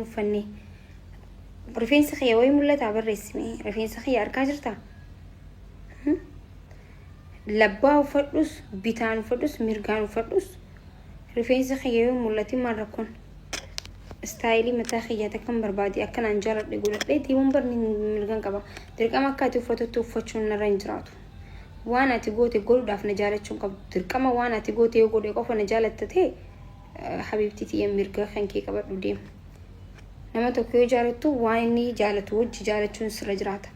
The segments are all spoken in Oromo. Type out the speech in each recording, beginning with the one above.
waan uffanne rifeensa kiyya way mul'ata barreessime rifeensa kiyya argaa jirta labbaa uffadhus bitaan uffadhus mirgaan uffadhus rifeensa kiyya way mul'ati maal rakkoon istaayilii mataa kiyya takkan barbaadi akkanaan jaaladhe godhadhe diiwwan barni mirgaan qaba dirqama akka ati uffatutti uffachuun narra hin jiraatu waan ati goote godhuudhaaf na jaalachuun qabdu dirqama waan ati goote yoo godhe qofa na jaalattate habibti tiyya mirga kan kee qabadhu deem nama tokko yoo jaalattu waan inni jaalatu wajji jaalachuun sirra jiraata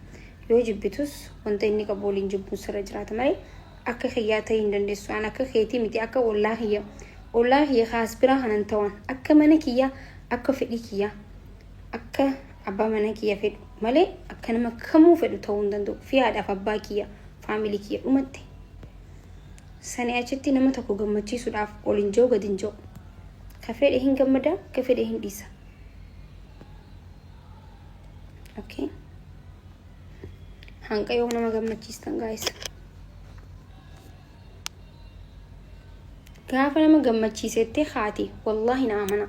yoo jibbitus wanta inni qabu waliin jibbuun sirra jiraata malee akka kiyyaa ta'uu hin dandeessu an akka keetii miti akka ollaa kiyya kaas biraa kanan ta'an akka mana kiyyaa akka fedhii kiyyaa akka abbaa mana kiyya fedhu malee akka nama kamuu fedhu ta'uu hin danda'u fi haadhaaf abbaa kiyya faamilii kiyya dhumatte sanii achitti nama tokko gammachiisuudhaaf waliin jiru gadi hin jiru ka fedhe hin gammada ka fedhe hin dhiisa okay hanqa yoo nama gammachiistan guys gaafa nama gammachiisettee haati wallahi na amana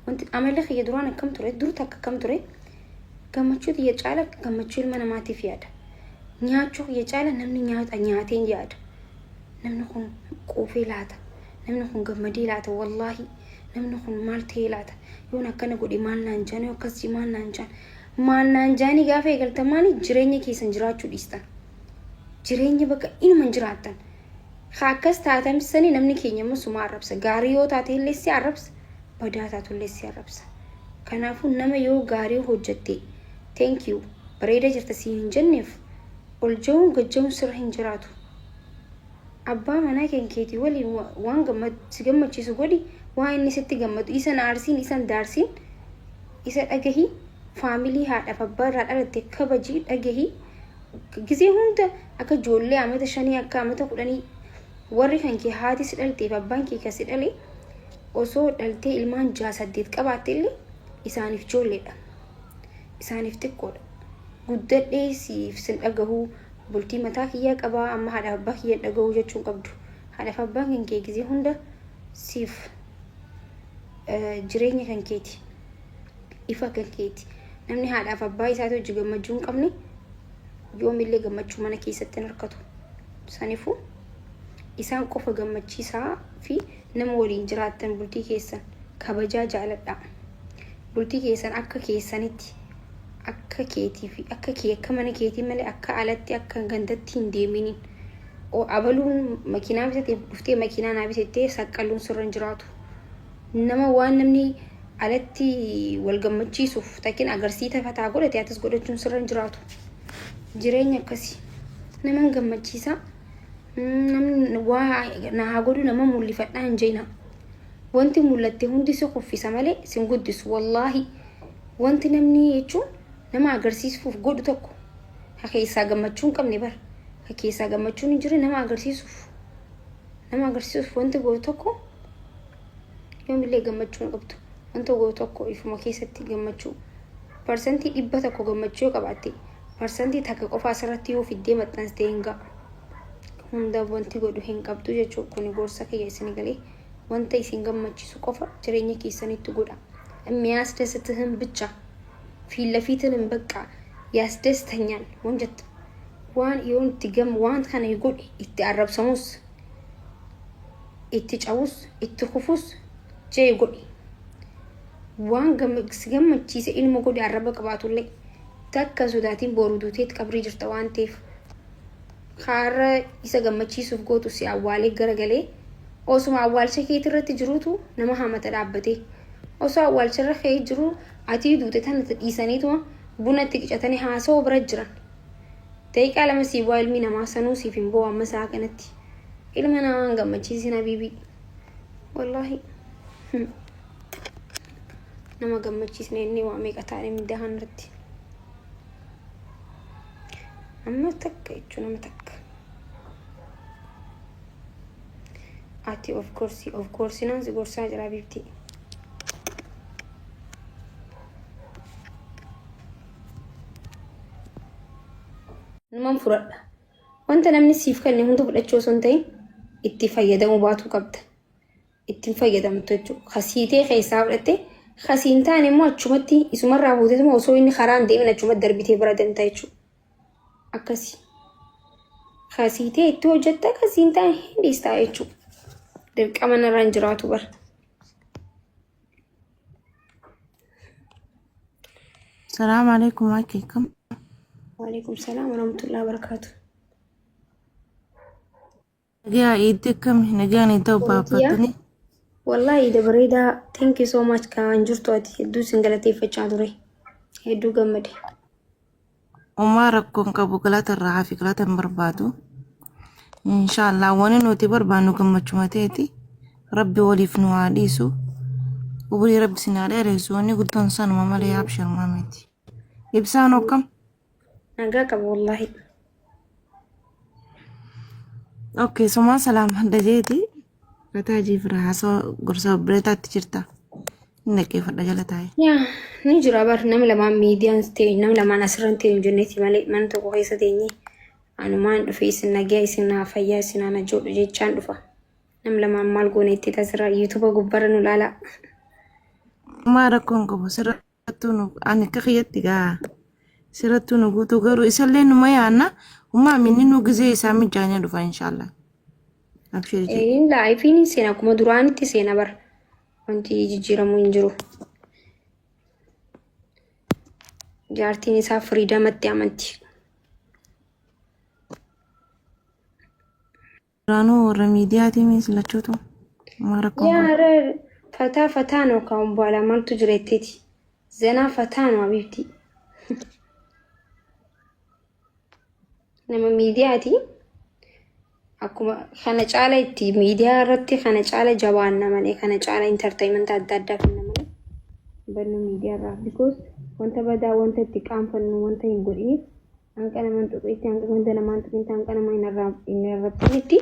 wanti amala kiyya duraan akkam ture durta akkam ture gammachuu tiyya caala gammachuu ilma namaatiif yaada nyaachuu kiyya caala namni nyaateen yaada namni kun quufee laata namni kun gammadee laata wallahi namni kun maal ta'ee laata yoon akkana godhe maal naan jaan yoo akkasii maal naan jaanii gaafa eegaltamaani jireenya keessan jiraachuu dhiistan jireenya bakka inuman jiraattan akkas taatamsanii namni keenya musuma arrabsa gaarii yoo taate illee si arrabsa badaa taatu illee si arrabsa kanaafuu nama yoo gaarii hojjette thank you bareeda jirta si hin jenneef ol jawuun gajjawuun sirra hin jiraatu abbaa manaa keetii waliin waan si gammachiisu godhi waan inni sitti gammadu isan aarsiin isan daarsiin isa dhagahii faamilii haadhaaf abbaa irraa dhalatte kabajii dhagahii gisee hunda akka ijoollee amata 5 akka amata 10 warri kan kee haati si dhalteef abbaan kee kasi dhale osoo dhaltee ilmaan 6-8 qabaatte illee isaaniif ijoolleedha isaaniif xiqqoodha guddadhee siif sin dhagahuu bultii mataa kiyyaa qabaa amma haadha abbaa kiyyaa dhagahuu jechuun qabdu haadhaaf abbaan kan kee gisee hunda siif jireenya kan keeti ifa kan keeti namni haadhaaf abbaa isaatu hojii gammachuu hin qabne yoomillee gammachuu mana keessatti hin harkatu saniifuu isaan qofa gammachiisaa fi nama waliin jiraattan bultii keessan kabajaa jaaladha bultii keessan akka keessanitti akka keetii fi akka kee akka mana keetii malee akka alatti akka gandatti hin deeminin abaluun makiinaa bitatee dhuftee makiinaa naa bitattee saqqaluun sirra hin jiraatu nama waan namni alatti wal gammachiisuuf takin agarsiisa fataa godhate atas godhachuun sirra hin jiraatu jireenya akkasii nama gammachiisa namni waa na godhu nama mul'ifadhaa hin jeena wanti mul'atte hundi si kuffisa malee sin guddisu wallahi wanti namni jechuun nama agarsiisuuf godhu tokko hakeessaa gammachuu hin qabne bar hakeessaa gammachuun hin jiru nama agarsiisuuf wanti godhu tokko yoomillee gammachuu hin qabdu wanta godhu tokko ifuma keessatti gammachuu parsantii 100 gammachuu qabaatte parsantii takka qofa asirratti yoo fiddee maxxansitee hin ga'a hunda wanti godhu hin qabdu jechuun kun gorsa kiyya isin galee wanta isin gammachiisu qofa jireenya keessanitti godha የሚያስደስትህን ብቻ ፊት ለፊትህን በቃ ያስደስተኛል ወንጀት ዋን ይሁን ትገም ዋን ከነ ይጎድ ይተአረብሰሙስ ይተጫውስ ይተኹፉስ ጀይ ጎድ ዋን ገመችይሰ ኢልሞ ጎድ ያረበ ቅባቱልኝ ተከሱዳቲን ቦሩዱቴት ቀብሪ ጅርተ ዋንቴፍ ካረ ይሰገመችይሱፍ ጎቱ ሲያዋሌ ገረገሌ ኦሱማ አዋልቸ ከይትረት ጅሩቱ ነማ ሐመተ ዳበቴ ኦሱ አዋልቸ ረኸይ ጅሩ አቲ ዱቴ ተነት ኢሰኒቱ ቡነት ቅጨተኒ ሃሶ ብረጅራን ተይቃ ለመሲ ዋይል ሚና ማሰኑ ሲፊን ቦ አመሳከነቲ ኢልመና ገመችይሲና ቢቢ ወላሂ ነማ ገመችይስኔ ኒ ዋሜ ቀታኒ ምዳሃንርቲ አመተክ እቹ ነመተክ አቲ ኦፍ ኮርስ ናን ዝጎርሳ ጅራ ቢብቲ ነማን ፍረዳ ወንተ ነምኒ ሲፍ ከነ ሁንቱ ፍለቾ ሶንተይ ኢቲ ፈየደሙ ባቱ ቀብተ ኢቲ ፈየደምቶቹ ከሲቴ ከይሳብለቴ خسينتان مو أشومتي اسمه رابوتي ما وصويني خران دي من أشومت دربتي برادن تايشو أكسي خسيتي تو جتا خسينتان هندي استايشو دبك أمانة رانجراتو بر السلام عليكم معكم. وعليكم السلام ورحمة الله وبركاته. نجا إيدكم نجاني توبة فتني. والله إذا بريدة thank you so much كان جرتو أتي هدو سنجلتي فجادوري هدو جمدي. وما ركون كبوكلات الرعا في كلات مربادو. إن شاء الله ونن وتبر بانو كم تشمتيتي ربي ولي فنو عديسو وبري ربي سناري رسوني قلت انسان ماما لي أبشر مامتي يبسانو كم نجاك والله. أوكي سما سلام هندجيتي فتاجي فرها سو قرصو بريتا تجرتا إنك فرجلتاي يا نجرا بر نملا ما ميديان ستي نملا ما نسرن تي جنتي مالي من تو كويسة تيني أنا ما في سنة جاي سنة فيا سنة أنا جو جي تشاندفا نملا ما مال قونيتي تسرا يوتيوب قبرنو لا لا ما ركون كبو سرتونو أنا كخيتي جا سرتونو قوتو قرو إسالينو ما يانا وما منينو جزي سامي جاني دفا إن شاء الله أبشري إيه لا عارفين سنة كم دراني تي سنة بر وانتي جيرا منجرو جارتيني سافري دامت يامنتي رانو رميدياتي ميس لچوتو ما ركون يا رر فتانو كم بولا من تجريتي زنا فتانو حبيبتي نما ميدياتي أكما خانة عالتي ميديا رتي خانة عالة جوان نماني خانة عالة انترتينمنت أدادا في نماني بنو ميديا را because وانت بدا وانت تكام فنو وانت ينقري أنك أنا من تقيتي أنك وانت لما تقيتي أنك أنا ما ينربتنيتي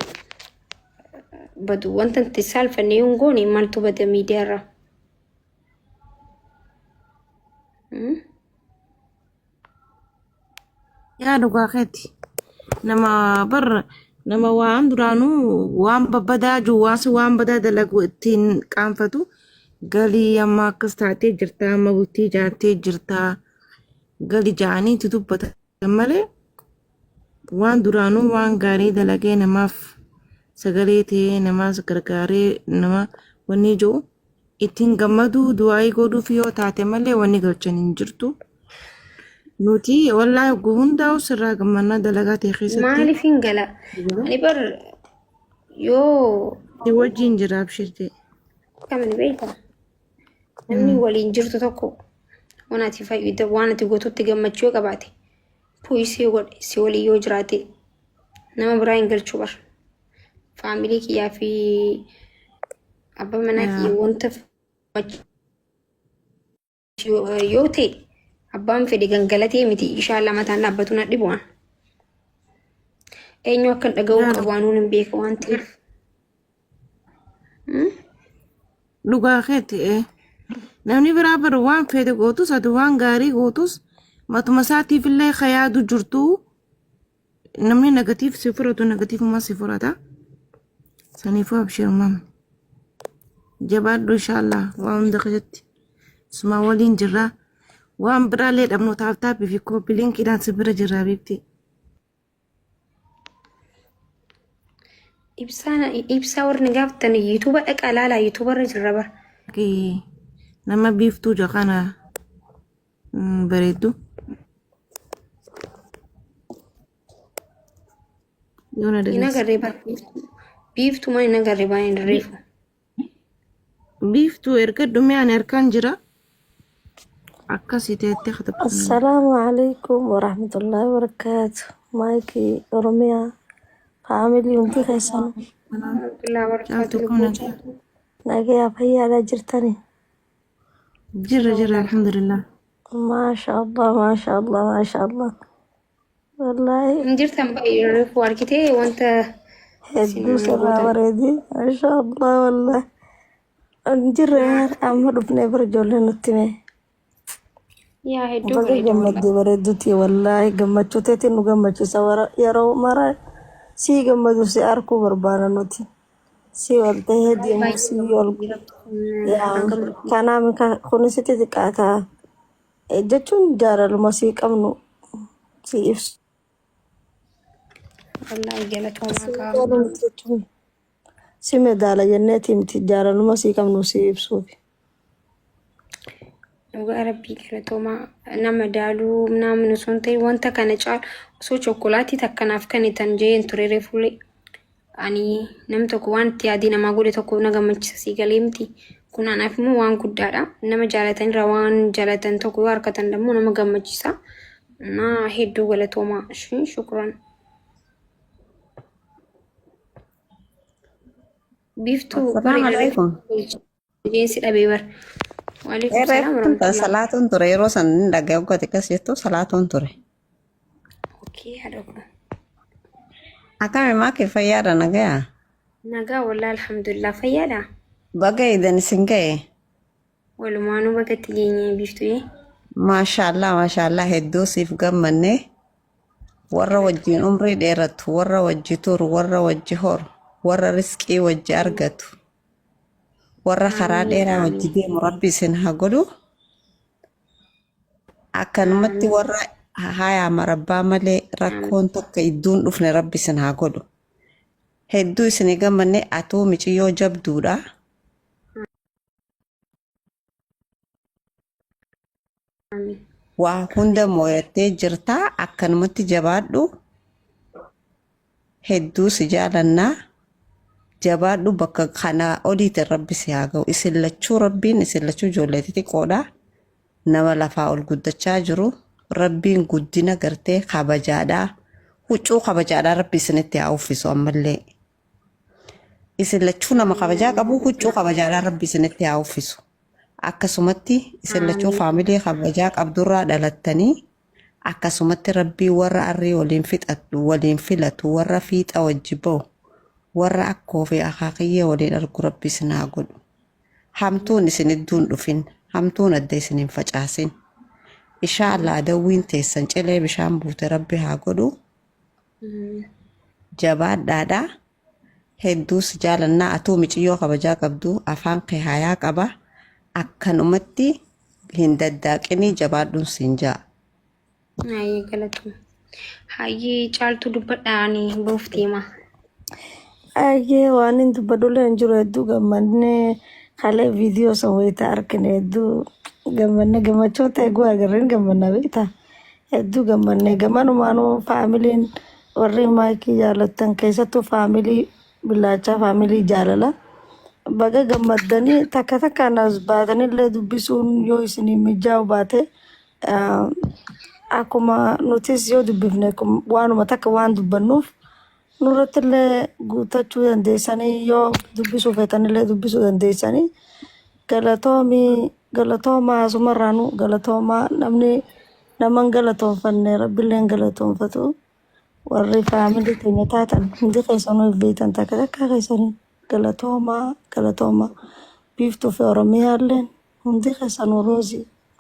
بدو وانت تسال فني ينقوني مالتو بدا ميديا را يا دقاقتي نما بر نما وان درانو وان ببدا جواس وان بدا دلقو اتين قانفتو قالي يما كستاتي جرتا مبوتي جاتي جرتا قالي جاني تدوبتا مالي وان درانو وان غاري دلقي نماف سغريتي نما سكركاري نما وني جو اتين غمدو دعاي قدو فيو تاتي مالي وني غلچن جرتو نوتي والله هندا وسرا قمنا دلقاتي خيستي مالي فينجلا أنا بر يو يوجين جراب شرتي كمان بيتا نمني ولين جرتو تكو وانا تفايدا وانا تقوتو تجمعشوا قباتي بوي سيولي يو جراتي نما براين قلتشو بر فاميلي كيا في أبا مناكي وانت يوتي أبام في دقنقلتي متي إن شاء الله متى نبتونا دبوان أين يوكن أقوى قوانون بيك وانتي لغاخيتي إيه نمني برابر وان فيدي قوتوس أدو وان غاري قوتوس ما تمساتي في الله خيادو جرتو نمني نغتيف صفرة نغتيف ما صفرة سنفو أبشر مام جبادو إن شاء الله وان دخلت سما ولين جرا وان برالي أبنو تابتابي في كوبي لينك إدان سبرا جرا بيبتي إبسا ورنقافتني يوتيوب أكالالا يوتيوبر جربر كي نما بيفتو جاكانا بريدو يونا إنا دنس قريبا بيفتو ما إنا قريبا ينريفو بيفتو إركدو ميان إركان جرا أكاسي تيتخذ السلام عليكم ورحمة الله وبركاته مايكي أورميا فاميلي ونتي خيسان ورحمة الله وبركاته جالتكم نجي ناقي أبهي على جرتني جرا الحمد لله ما شاء الله ما شاء الله ما شاء الله والله نجرت بقى ينريفو واركتي وانت هدو سرا وريدي ما شاء الله والله نجر أمر ابن برجول نتمي يا هدو بقى بريدو جمد وريدتي والله جمد شتيتي نجمد سوارا يرو مرة سي جمد سي أركو بربانا نتي si ol ta'ee deemu si ol yaa kanaaf kunis itti xiqqaata jechuun jaalaluma si qabnu si ibsu wallahi galatooma si kaa jaalaluma jechuun si medaala jenneeti miti jaalaluma si qabnu si ibsuufi. dhugaa rabbii galatooma nama daaluu namni sun ta'e wanta kana caalu osoo chokkolaatii takkanaaf kan itan jeen ture reefullee ani nam tokko waan itti yaadii namaa godhe tokko na gammachiisa sii galee miti kun anaaf immoo waan guddaadha nama jaalatanirra waan jaalatan tokko yoo harkatan dammoo nama gammachiisa na hedduu galatooma shukran biftuu Assalamu alaikum. jeensi dhabee bar waalaikum salaam Reefun warahmatullahi salaatuun ture yeroo san dhaga'e uggate akkas jettu salaatuun ture. okay hadhoo Akkami maakii fayyaadha nagayaa? nagaa wallahi alhamdulillah fayyaadha Baga idan isin ga'e? walumaanuu bagatti geenye biftuu Maashaallah hedduu siif gammanne warra wajjin umrii dheeratu warra wajji turu warra wajji horu warra riskii wajji argatu warra karaa dheeraa wajji deemu rabbi isin haa godhu akkanumatti warra hayaa marabbaa malee rakkoon tokko idduun dhufne rabbi isin haa godhu hedduu isin gammanne atuu miciyyoo jabduudha. Waa hunda moo'attee jirta akkanumatti jabaadhu hedduu si jaalannaa jabaadhu bakka kana oliitiin rabbi si haa ga'u isin lachuu rabbiin isin lachuu ijoollee xixiqqoodha nama lafaa ol guddachaa jiru rabbiin guddina gartee kabajaadhaa huccuu kabajaadhaa rabbi isinitti haa uffisu ammallee isin lachuu nama kabajaa qabu huccuu kabajaadhaa rabbi isinitti haa uffisu. Akkasumatti isin lachuu faamilii kabajaa qabdurraa dhalattanii akkasumatti rabbii warra arrii waliin filatu warra fiixa wajji ba'u warra akkoo fi akaakiyyee waliin argu rabbi isin haa godhu. Hamtuun isin idduun dhufin hamtuun adda isin hin facaasin. Inshaallah adawwiin teessan cilee bishaan buute rabbi haa godhu. Jabaadhaadhaa hedduu si jaalannaa atuu miciyyoo kabajaa qabdu afaan kee hayaa qaba. Akkanumatti hin daddaaqinii jabaadhuun siin ja'a. Hayyee galatooma. Hayyee caaltuu dubbadhaanii booftiima. Ayyee waan hin dubbadullee hin jiru hedduu gammannee haala viidiyoo san wayita argine hedduu gammanne gammachuu ta'e guu agarreen gammanna beektaa hedduu gammanne gammanumaanuu faamiliin warri maakii jaalattan keessattuu faamilii billaachaa faamilii jaalala. Baga gammaddanii takka takkaan as baatanillee dubbisuun yoo isinii mijaa'u baate akkuma nutis yoo dubbifne waanuma takka waan dubbannuuf nurrattillee guutachuu dandeessanii yoo dubbisuu feetanillee dubbisuu dandeessanii galatoomaa asumarraanu galatoomaa namni naman galatoonfanne rabbilleen galatoonfatu warri faamilii keenya taatan hundi keessanuu beektan takka takka keessanii. Galatooma biftuu fi oromiyaalleen hundi keessanuu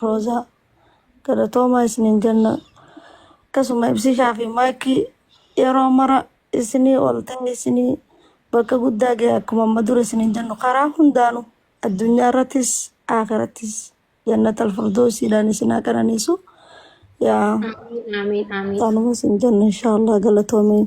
roozaa galatooma isiniin jenna akkasuma ibsishaa fi maakii yeroo mara isinii ol ta'e isinii bakka guddaa ga'e akkuma amma dura isiniin jennu karaa hundaanu addunyaa irrattis akhirattis jannatal firdoosiidhaan isin haa qananiisu yaa Amiin amiin. taanuma isin jenna inshaallah galatoomee.